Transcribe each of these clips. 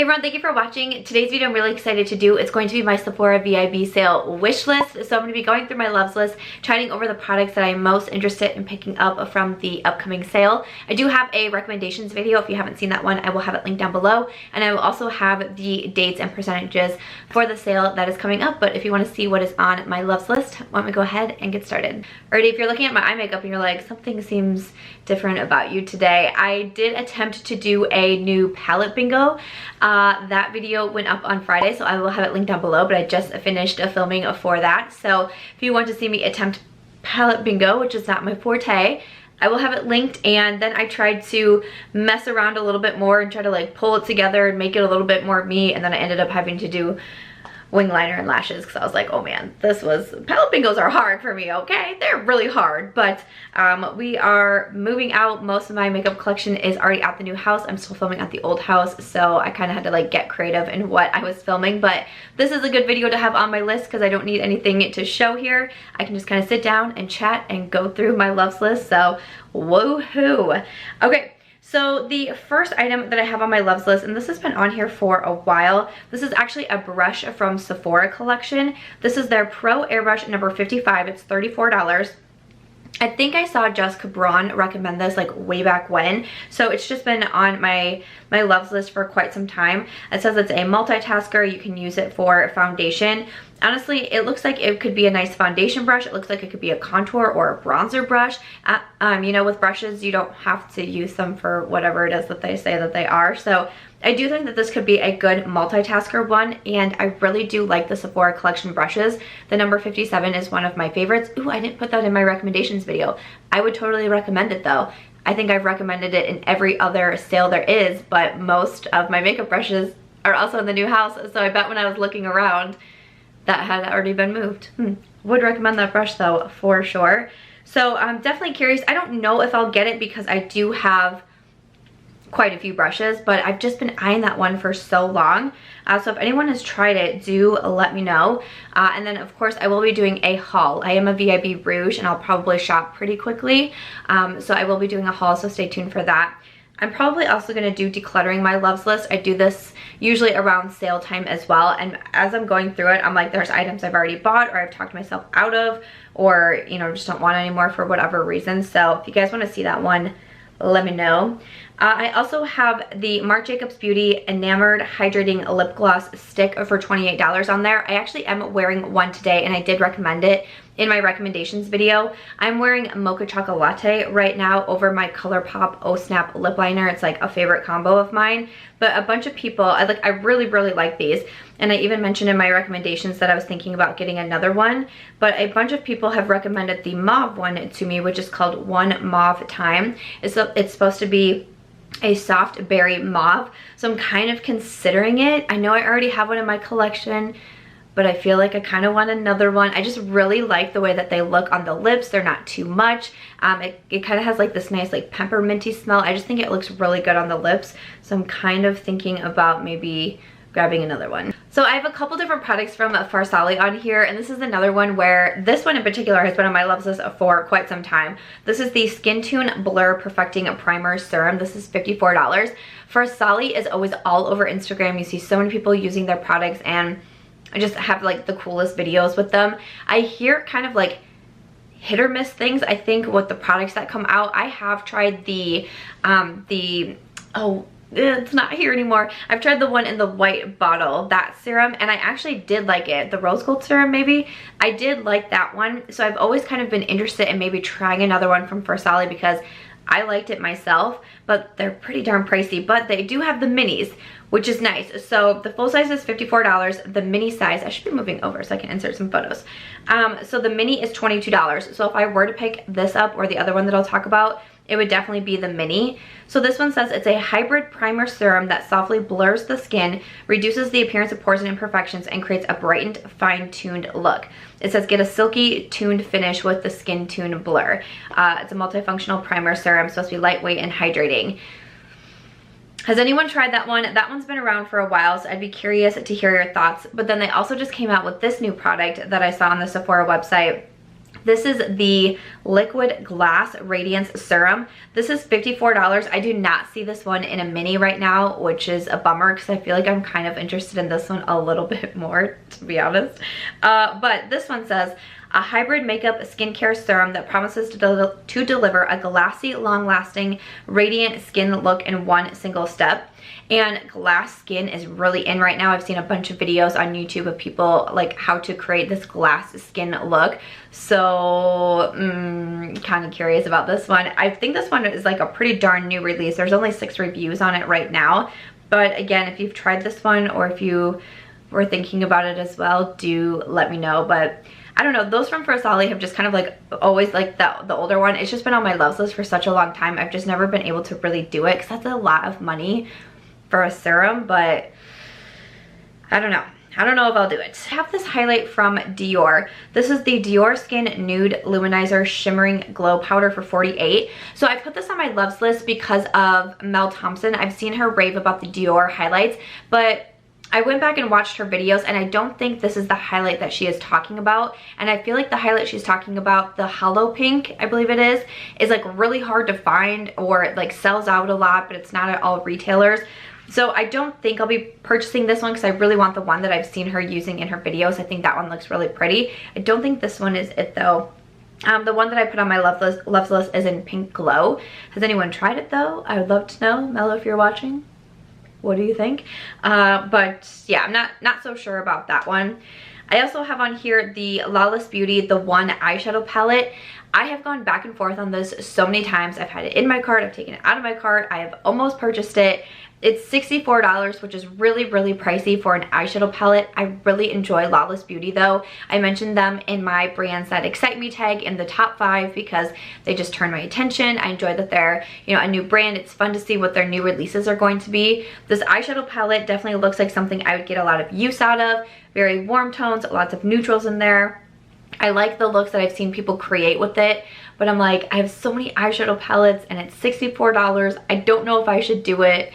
Hey everyone, thank you for watching. Today's video I'm really excited to do. It's going to be my Sephora VIB sale wish list. So I'm going to be going through my loves list, chatting over the products that I'm most interested in picking up from the upcoming sale. I do have a recommendations video. If you haven't seen that one, I will have it linked down below. And I will also have the dates and percentages for the sale that is coming up. But if you want to see what is on my loves list, why don't we go ahead and get started. Alrighty, if you're looking at my eye makeup and you're like, something seems different about you today, I did attempt to do a new palette bingo. That video went up on Friday, so I will have it linked down below, but I just finished filming for that. So if you want to see me attempt palette bingo, which is not my forte, I will have it linked. And then I tried to mess around a little bit more and try to like pull it together and make it a little bit more me, and then I ended up having to do wing liner and lashes because I was like, oh man, palette bingos are hard for me, okay? They're really hard, but we are moving out. Most of my makeup collection is already at the new house. I'm still filming at the old house, so I kind of had to like get creative in what I was filming, but this is a good video to have on my list because I don't need anything to show here. I can just kind of sit down and chat and go through my loves list, so woohoo. Okay. So the first item that I have on my loves list, and this has been on here for a while, this is actually a brush from Sephora collection. This is their Pro Airbrush number 55. It's $34. I think I saw Jessica Braun recommend this like way back when, so it's just been on my loves list for quite some time. It says it's a multitasker. You can use it for foundation. Honestly, it looks like it could be a nice foundation brush. It looks like it could be a contour or a bronzer brush. You know, with brushes, you don't have to use them for whatever it is that they say that they are. So I do think that this could be a good multitasker one, and I really do like the Sephora collection brushes. The number 57 is one of my favorites. Ooh, I didn't put that in my recommendations video. I would totally recommend it though. I think I've recommended it in every other sale there is, but most of my makeup brushes are also in the new house, so I bet when I was looking around, that had already been moved. Would recommend that brush though, for sure. So I'm definitely curious. I don't know if I'll get it because I do have quite a few brushes, but I've just been eyeing that one for so long. So if anyone has tried it, do let me know. And then of course I will be doing a haul. I am a VIB Rouge and I'll probably shop pretty quickly. So I will be doing a haul, so stay tuned for that. I'm probably also going to do decluttering my loves list. I do this usually around sale time as well, and as I'm going through it, I'm like, there's items I've already bought or I've talked myself out of, or you know, just don't want anymore for whatever reason. So if you guys want to see that one, let me know. I also have the Marc Jacobs Beauty Enamored Hydrating Lip Gloss Stick for $28 on there. I actually am wearing one today, and I did recommend it in my recommendations video. I'm wearing Mocha Chocolate Latte right now over my ColourPop Oh Snap lip liner. It's like a favorite combo of mine, but a bunch of people, I really like these, and I even mentioned in my recommendations that I was thinking about getting another one, but a bunch of people have recommended the mauve one to me, which is called One Mauve Time. It's supposed to be a soft berry mauve, so I'm kind of considering it. I know I already have one in my collection, but I feel like I kind of want another one. I just really like the way that they look on the lips. They're not too much. It kind of has like this nice like pepperminty smell. I just think it looks really good on the lips, so I'm kind of thinking about maybe grabbing another one. So I have a couple different products from Farsali on here, and this is another one where this one in particular has been on my loves list for quite some time. This is the Skintune Blur Perfecting Primer Serum. This is $54. Farsali is always all over Instagram. You see so many people using their products, and I just have like the coolest videos with them. I hear kind of like hit or miss things, I think, with the products that come out. I have tried it's not here anymore. I've tried the one in the white bottle, that serum, and I actually did like it. The rose gold serum, maybe. I did like that one, so I've always kind of been interested in maybe trying another one from Farsali because I liked it myself, but they're pretty darn pricey. But they do have the minis, which is nice. So the full size is $54. The mini size, I should be moving over so I can insert some photos. So the mini is $22. So if I were to pick this up or the other one that I'll talk about, it would definitely be the mini. So this one says it's a hybrid primer serum that softly blurs the skin, reduces the appearance of pores and imperfections, and creates a brightened, fine-tuned look. It says get a silky, tuned finish with the Skintune Blur. It's a multifunctional primer serum, supposed to be lightweight and hydrating. Has anyone tried that one? That one's been around for a while, so I'd be curious to hear your thoughts. But then they also just came out with this new product that I saw on the Sephora website, This is the Liquid Glass Radiance Serum. This is $54. I do not see this one in a mini right now, which is a bummer because I feel like I'm kind of interested in this one a little bit more, to be honest. But this one says, a hybrid makeup skincare serum that promises to deliver a glassy, long-lasting, radiant skin look in one single step. And glass skin is really in right now. I've seen a bunch of videos on YouTube of people like how to create this glass skin look. So kind of curious about this one. I think this one is like a pretty darn new release. There's only 6 reviews on it right now. But again, if you've tried this one or if you were thinking about it as well, do let me know. But I don't know, those from Farsali have just kind of like always like the older one. It's just been on my loves list for such a long time. I've just never been able to really do it because that's a lot of money for a serum, but I don't know. I don't know if I'll do it. I have this highlight from Dior. This is the Dior Skin Nude Luminizer Shimmering Glow Powder for $48. So I put this on my loves list because of Mel Thompson. I've seen her rave about the Dior highlights, but I went back and watched her videos and I don't think this is the highlight that she is talking about. And I feel like the highlight she's talking about, the Hollow Pink, I believe it is like really hard to find, or it like sells out a lot, but it's not at all retailers. So I don't think I'll be purchasing this one because I really want the one that I've seen her using in her videos. I think that one looks really pretty. I don't think this one is it though. The one that I put on my loves list is in Pink Glow. Has anyone tried it though? I would love to know. Mel, if you're watching, what do you think? But yeah, I'm not so sure about that one. I also have on here the Lawless Beauty The One eyeshadow palette. I have gone back and forth on this so many times. I've had it in my cart, I've taken it out of my cart, I have almost purchased it. It's $64, which is really, really pricey for an eyeshadow palette. I really enjoy Lawless Beauty though. I mentioned them in my brands that excite me tag in the top 5 because they just turn my attention. I enjoy that they're, you know, a new brand. It's fun to see what their new releases are going to be. This eyeshadow palette definitely looks like something I would get a lot of use out of. Very warm tones, lots of neutrals in there. I like the looks that I've seen people create with it, but I'm like, I have so many eyeshadow palettes and it's $64. I don't know if I should do it.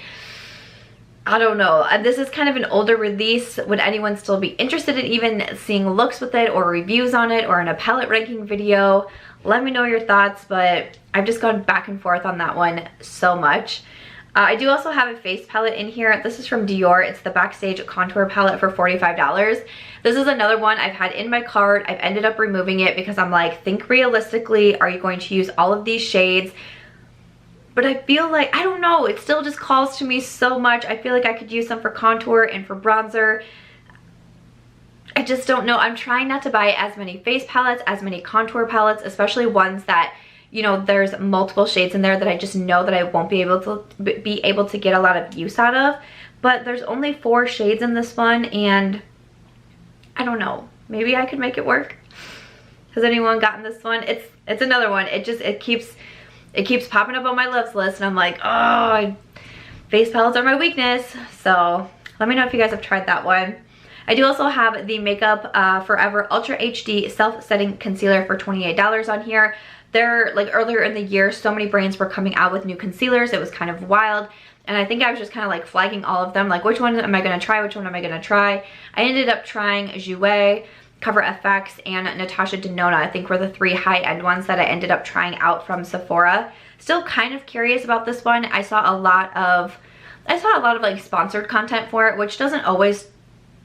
I don't know. This is kind of an older release. Would anyone still be interested in even seeing looks with it or reviews on it or in a palette ranking video? Let me know your thoughts, but I've just gone back and forth on that one so much. I do also have a face palette in here. This is from Dior. It's the Backstage Contour Palette for $45. This is another one I've had in my cart. I've ended up removing it because I'm like, think realistically, are you going to use all of these shades? But I feel like, I don't know, it still just calls to me so much. I feel like I could use some for contour and for bronzer. I just don't know. I'm trying not to buy as many face palettes, as many contour palettes, especially ones that, you know, there's multiple shades in there that I just know that I won't be able to get a lot of use out of. But there's only 4 shades in this one, and I don't know. Maybe I could make it work. Has anyone gotten this one? It's another one. It keeps popping up on my loves list, and I'm like, oh, face palettes are my weakness. So let me know if you guys have tried that one. I do also have the Makeup Forever Ultra HD Self-Setting Concealer for $28 on here. They're like, earlier in the year, so many brands were coming out with new concealers. It was kind of wild. And I think I was just kind of like flagging all of them. Like, which one am I going to try? Which one am I going to try? I ended up trying Jouer, Cover FX, and Natasha Denona. I think were the 3 high-end ones that I ended up trying out from Sephora. Still kind of curious about this one. I saw a lot of like sponsored content for it, which doesn't always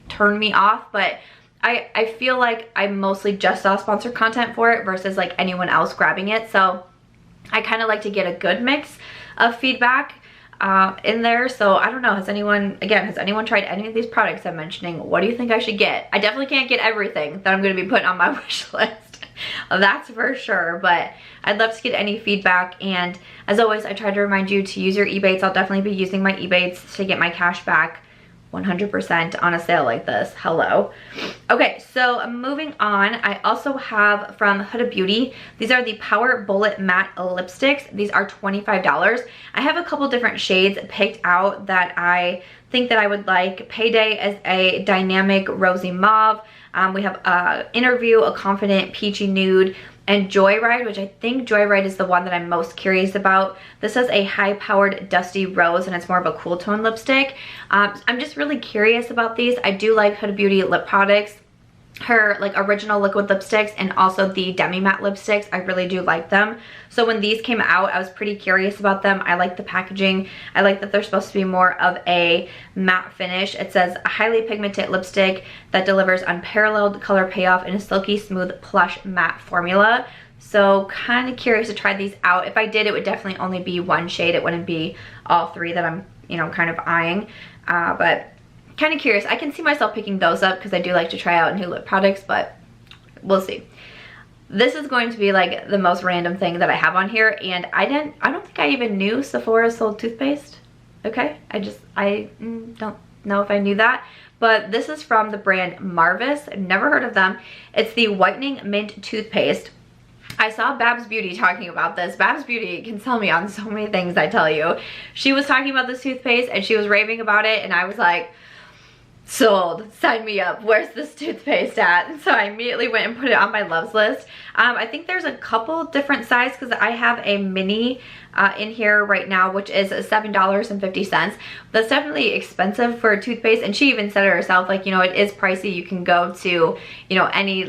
turn me off, but I feel like I mostly just saw sponsored content for it versus like anyone else grabbing it. So I kind of like to get a good mix of feedback in there. So I don't know, has anyone tried any of these products I'm mentioning? What do you think I should get? I definitely can't get everything that I'm going to be putting on my wish list. That's for sure, but I'd love to get any feedback. And as always, I try to remind you to use your eBates. I'll definitely be using my eBates to get my cash back 100% on a sale like this. Hello. Okay, so moving on, I also have from Huda Beauty. These are the Power Bullet Matte Lipsticks. These are $25. I have a couple different shades picked out that I think that I would like. Payday is a dynamic rosy mauve. We have Interview, a confident peachy nude, and Joyride, which I think Joyride is the one that I'm most curious about. This is a high-powered dusty rose, and it's more of a cool tone lipstick. I'm just really curious about these. I do like Huda Beauty lip products. her like original liquid lipsticks and also the demi matte lipsticks. I really do like them. So when these came out, I was pretty curious about them. I like the packaging. I like that they're supposed to be more of a matte finish. It says a highly pigmented lipstick that delivers unparalleled color payoff in a silky smooth plush matte formula. So kind of curious to try these out. If I did, it would definitely only be one shade. It wouldn't be all three that I'm, you know, kind of eyeing. But kind of curious. I can see myself picking those up because I do like to try out new lip products, but we'll see. This is going to be like the most random thing that I have on here, and I don't think I even knew Sephora sold toothpaste. Okay, I don't know if I knew that, but this is from the brand Marvis. I've never heard of them. It's the whitening mint toothpaste. I saw Babs Beauty talking about this. Babs Beauty can sell me on so many things, I tell you. She was talking about this toothpaste and she was raving about it, and I was like, sold, sign me up, where's this toothpaste at? And so I immediately went and put it on my loves list. I think there's a couple different sizes because I have a mini in here right now, which is $7.50. That's definitely expensive for a toothpaste, and she even said it herself, like, you know, it is pricey. You can go to, you know, any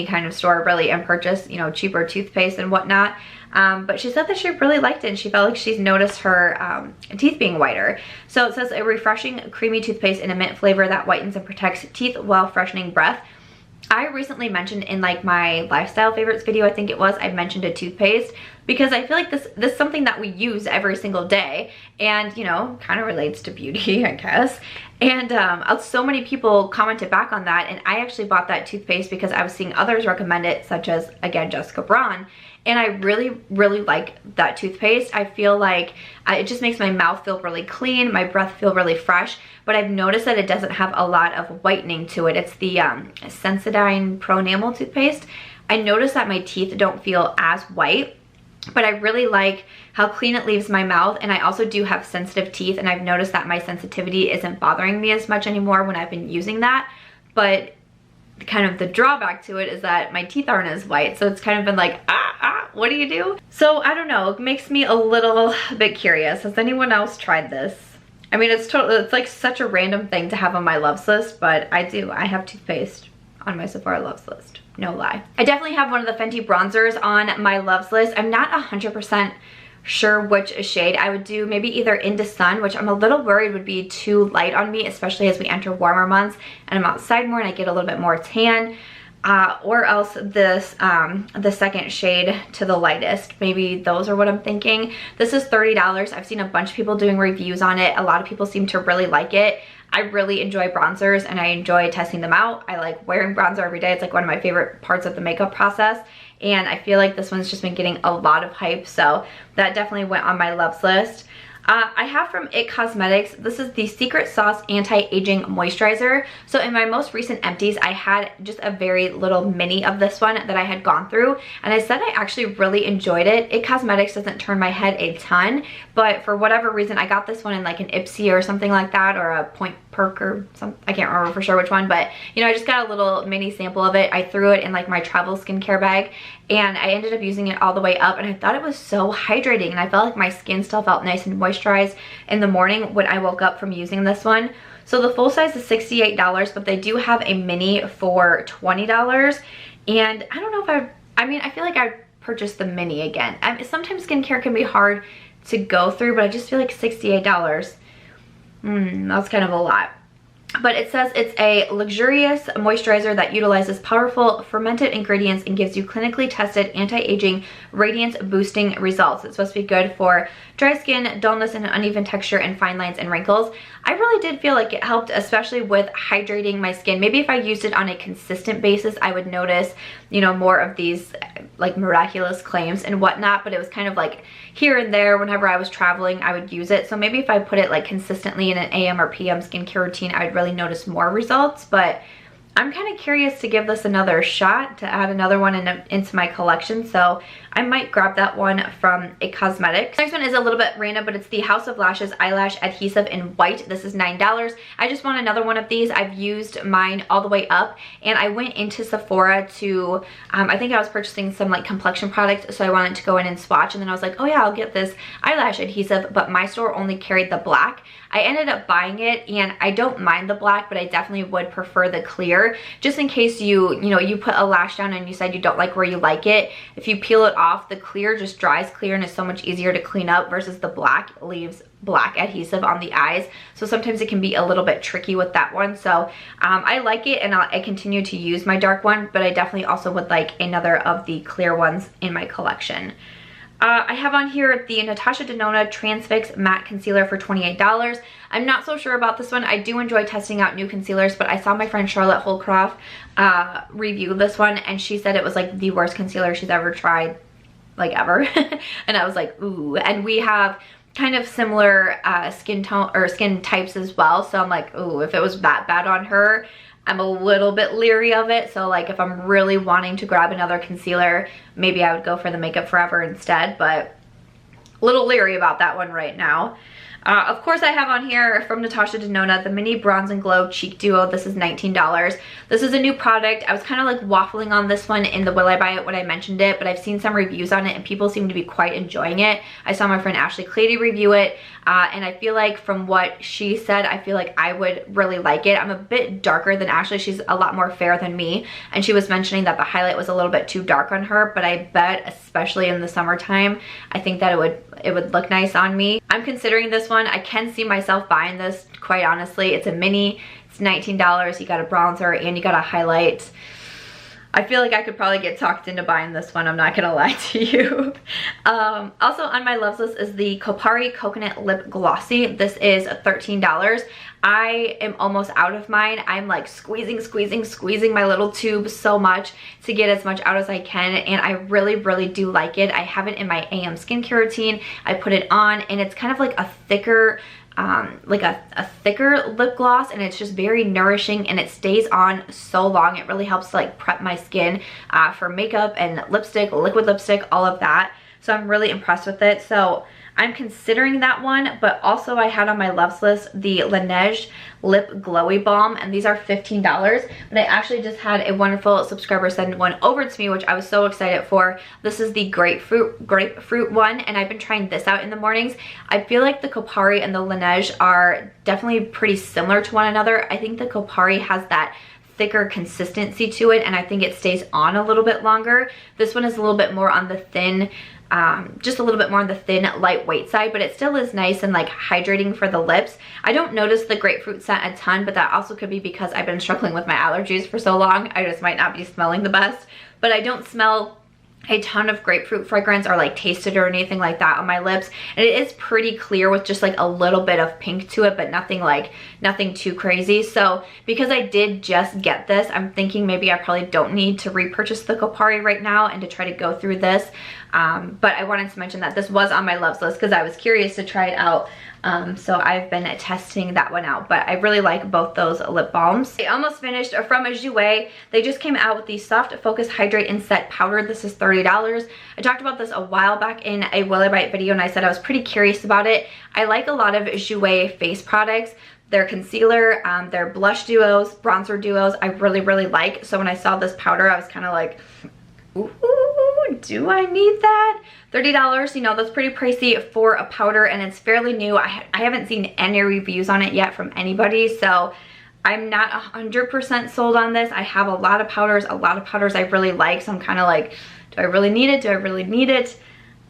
kind of store really and purchase, you know, cheaper toothpaste and whatnot. But she said that she really liked it and she felt like she's noticed her teeth being whiter. So it says a refreshing creamy toothpaste in a mint flavor that whitens and protects teeth while freshening breath. I recently mentioned in like my lifestyle favorites video, I think it was, I mentioned a toothpaste because I feel like this is something that we use every single day, and you know, kind of relates to beauty, I guess. And so many people commented back on that, and I actually bought that toothpaste because I was seeing others recommend it, such as, again, Jessica Braun. And I really, really like that toothpaste. I feel like it just makes my mouth feel really clean, my breath feel really fresh, but I've noticed that it doesn't have a lot of whitening to it. It's the Sensodyne Pro Enamel toothpaste. I noticed that my teeth don't feel as white, but I really like how clean it leaves my mouth, and I also do have sensitive teeth, and I've noticed that my sensitivity isn't bothering me as much anymore when I've been using that. But kind of the drawback to it is that my teeth aren't as white, so it's kind of been like, what do you do? So I don't know, it makes me a little bit curious. Has anyone else tried this? I mean, it's like such a random thing to have on my loves list, but I have toothpaste on my Sephora loves list, no lie. I definitely have one of the Fenty bronzers on my loves list. I'm not 100% sure which shade. I would do maybe either Into Sun, which I'm a little worried would be too light on me, especially as we enter warmer months and I'm outside more and I get a little bit more tan, or else this the second shade to the lightest. Maybe those are what I'm thinking. This is $30. I've seen a bunch of people doing reviews on it. A lot of people seem to really like it. I really enjoy bronzers and I enjoy testing them out. I like wearing bronzer every day. It's like one of my favorite parts of the makeup process. And I feel like this one's just been getting a lot of hype, so that definitely went on my loves list. I have from IT Cosmetics, this is the Secret Sauce Anti-Aging Moisturizer. So in my most recent empties, I had just a very little mini of this one that I had gone through, and I said I actually really enjoyed it. IT Cosmetics doesn't turn my head a ton, but for whatever reason, I got this one in like an Ipsy or something like that, or a Point Perk or something. I can't remember for sure which one, but you know, I just got a little mini sample of it. I threw it in like my travel skincare bag, and I ended up using it all the way up, and I thought it was so hydrating, and I felt like my skin still felt nice and moisturized in the morning when I woke up from using this one. So the full size is $68, but they do have a mini for $20, and I don't know if I feel like I'd purchase the mini again. Sometimes skincare can be hard to go through, but I just feel like $68, that's kind of a lot. But it says it's a luxurious moisturizer that utilizes powerful fermented ingredients and gives you clinically tested anti-aging radiance boosting results. It's supposed to be good for dry skin, dullness and uneven texture, and fine lines and wrinkles. I really did feel like it helped, especially with hydrating my skin. Maybe if I used it on a consistent basis, I would notice, you know, more of these like miraculous claims and whatnot, but it was kind of like here and there. Whenever I was traveling, I would use it. So maybe if I put it like consistently in an AM or PM skincare routine, I would really notice more results. But I'm kind of curious to give this another shot, to add another one into my collection. So I might grab that one from a cosmetics. Next one is a little bit random, but it's the House of Lashes Eyelash Adhesive in white. This is $9. I just want another one of these. I've used mine all the way up, and I went into Sephora to, I think I was purchasing some like complexion products, so I wanted to go in and swatch, and then I was like, oh yeah, I'll get this eyelash adhesive, but my store only carried the black. I ended up buying it, and I don't mind the black, but I definitely would prefer the clear, just in case you put a lash down and you said you don't like where you like it. If you peel it off, the clear just dries clear and is so much easier to clean up versus the black leaves black adhesive on the eyes. So sometimes it can be a little bit tricky with that one. So I like it, and I continue to use my dark one, but I definitely also would like another of the clear ones in my collection. I have on here the Natasha Denona Transfix Matte Concealer for $28. I'm not so sure about this one. I do enjoy testing out new concealers, but I saw my friend Charlotte Holcroft review this one, and she said it was like the worst concealer she's ever tried, like ever. And I was like, ooh. And we have kind of similar skin tone or skin types as well, so I'm like, ooh, if it was that bad on her, I'm a little bit leery of it. So like if I'm really wanting to grab another concealer, maybe I would go for the Makeup Forever instead, but a little leery about that one right now. Of course, I have on here from Natasha Denona the Mini Bronze and Glow Cheek Duo. This is $19. This is a new product. I was kind of like waffling on this one in the Will I Buy It when I mentioned it, but I've seen some reviews on it and people seem to be quite enjoying it. I saw my friend Ashley Clady review it, and I feel like from what she said, I feel like I would really like it. I'm a bit darker than Ashley. She's a lot more fair than me, and she was mentioning that the highlight was a little bit too dark on her, but I bet, especially in the summertime, I think that it would look nice on me. I'm considering this one. I can see myself buying this, quite honestly. It's a mini, it's $19. You got a bronzer and you got a highlight. I feel like I could probably get talked into buying this one, I'm not gonna lie to you. Also on my loves list is the Kopari Coconut Lip Glossy. This is $13. I am almost out of mine. I'm like squeezing my little tube so much to get as much out as I can, and I really do like it. I have it in my AM skincare routine. I put it on, and it's kind of like a thicker thicker lip gloss, and it's just very nourishing, and it stays on so long. It really helps to like prep my skin for makeup and lipstick, liquid lipstick, all of that. So I'm really impressed with it. So I'm considering that one, but also I had on my loves list the Laneige Lip Glowy Balm, and these are $15. But I actually just had a wonderful subscriber send one over to me, which I was so excited for. This is the grapefruit one, and I've been trying this out in the mornings. I feel like the Kopari and the Laneige are definitely pretty similar to one another. I think the Kopari has that thicker consistency to it, and I think it stays on a little bit longer. This one is a little bit more on the thin, just a little bit more on the thin, lightweight side, but it still is nice and like hydrating for the lips. I don't notice the grapefruit scent a ton, but that also could be because I've been struggling with my allergies for so long. I just might not be smelling the best, but I don't smell a ton of grapefruit fragrance or like taste it or anything like that on my lips, and it is pretty clear with just like a little bit of pink to it, but nothing too crazy. So because I did just get this, I'm thinking maybe I probably don't need to repurchase the Kopari right now and to try to go through this, but I wanted to mention that this was on my loves list because I was curious to try it out. So I've been testing that one out, but I really like both those lip balms. I almost finished from a Jouer. They just came out with the Soft Focus Hydrate and Set Powder. This is $30. I talked about this a while back in a Will I Buy It video, and I said I was pretty curious about it. I like a lot of Jouer face products. Their concealer, their blush duos, bronzer duos, I really like. So when I saw this powder, I was kind of like, ooh, do I need that? $30, you know, that's pretty pricey for a powder, and it's fairly new. I haven't seen any reviews on it yet from anybody, so I'm not 100% sold on this. I have a lot of powders I really like, so I'm kind of like, do I really need it? Do I really need it?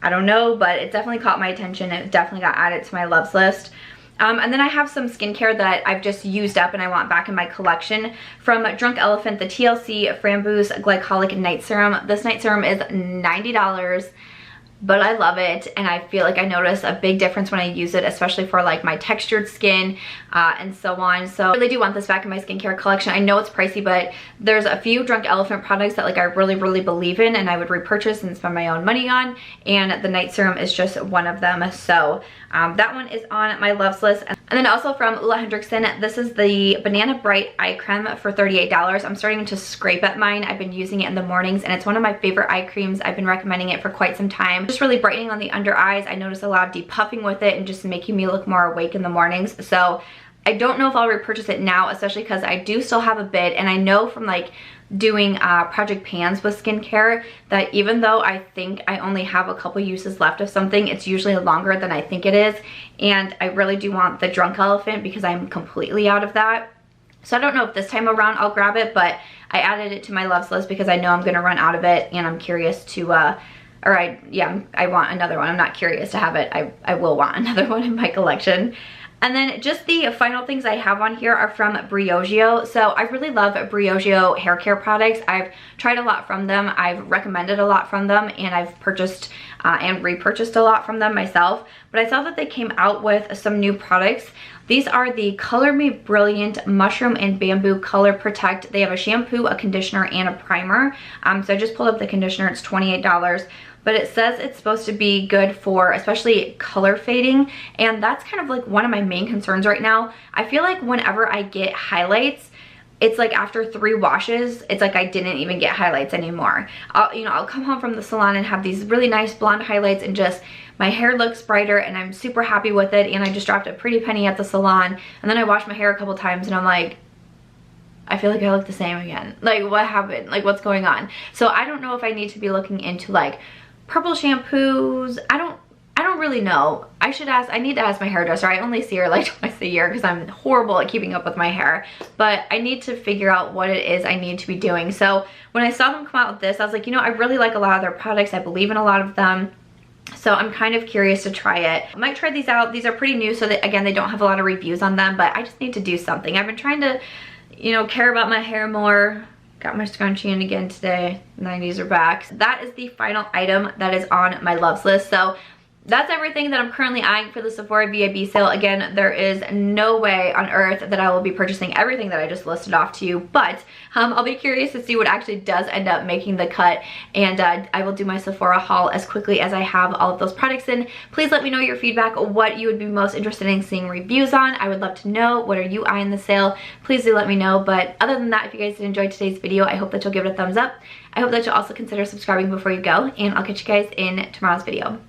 I don't know, but it definitely caught my attention. It definitely got added to my loves list. And then I have some skincare that I've just used up and I want back in my collection. From Drunk Elephant, the TLC Framboos Glycolic Night Serum. This night serum is $90, but I love it, and I feel like I notice a big difference when I use it, especially for like my textured skin and so on. So I really do want this back in my skincare collection. I know it's pricey, but there's a few Drunk Elephant products that like I really believe in and I would repurchase and spend my own money on, and the night serum is just one of them. So that one is on my loves list. And then also from Ulla Hendrickson, this is the Banana Bright Eye Cream for $38. I'm starting to scrape at mine. I've been using it in the mornings and it's one of my favorite eye creams. I've been recommending it for quite some time. Just really brightening on the under eyes. I noticed a lot of depuffing with it and just making me look more awake in the mornings. So I don't know if I'll repurchase it now, especially because I do still have a bit, and I know from like doing Project Pans with skincare that even though I think I only have a couple uses left of something, it's usually longer than I think it is, and I really do want the Drunk Elephant because I'm completely out of that. So I don't know if this time around I'll grab it, but I added it to my loves list because I know I'm gonna run out of it, and I'm curious to I want another one. I'm not curious to have it. I will want another one in my collection. And then just the final things I have on here are from Briogeo. So I really love Briogeo hair care products. I've tried a lot from them. I've recommended a lot from them, and I've purchased and repurchased a lot from them myself. But I saw that they came out with some new products. These are the Color Me Brilliant Mushroom and Bamboo Color Protect. They have a shampoo, a conditioner, and a primer. So I just pulled up the conditioner. It's $28. But it says it's supposed to be good for especially color fading, and that's kind of like one of my main concerns right now. I feel like whenever I get highlights, it's like after 3 washes, it's like I didn't even get highlights anymore. I'll come home from the salon and have these really nice blonde highlights, and just my hair looks brighter and I'm super happy with it, and I just dropped a pretty penny at the salon, and then I washed my hair a couple times and I'm like, I feel like I look the same again. Like, what happened? Like, what's going on? So I don't know if I need to be looking into like purple shampoos. I don't really know. I need to ask my hairdresser. I only see her like twice a year because I'm horrible at keeping up with my hair, but I need to figure out what it is I need to be doing. So when I saw them come out with this, I was like, you know, I really like a lot of their products. I believe in a lot of them. So I'm kind of curious to try it. I might try these out. These are pretty new, so that, again, they don't have a lot of reviews on them, but I just need to do something. I've been trying to, you know, care about my hair more. Got my scrunchie in again today. 90s are back. That is the final item that is on my loves list. So that's everything that I'm currently eyeing for the Sephora VIB sale. Again, there is no way on earth that I will be purchasing everything that I just listed off to you, but I'll be curious to see what actually does end up making the cut, and I will do my Sephora haul as quickly as I have all of those products in. Please let me know your feedback, what you would be most interested in seeing reviews on. I would love to know, what are you eyeing the sale? Please do let me know. But other than that, if you guys did enjoy today's video, I hope that you'll give it a thumbs up. I hope that you'll also consider subscribing before you go, and I'll catch you guys in tomorrow's video.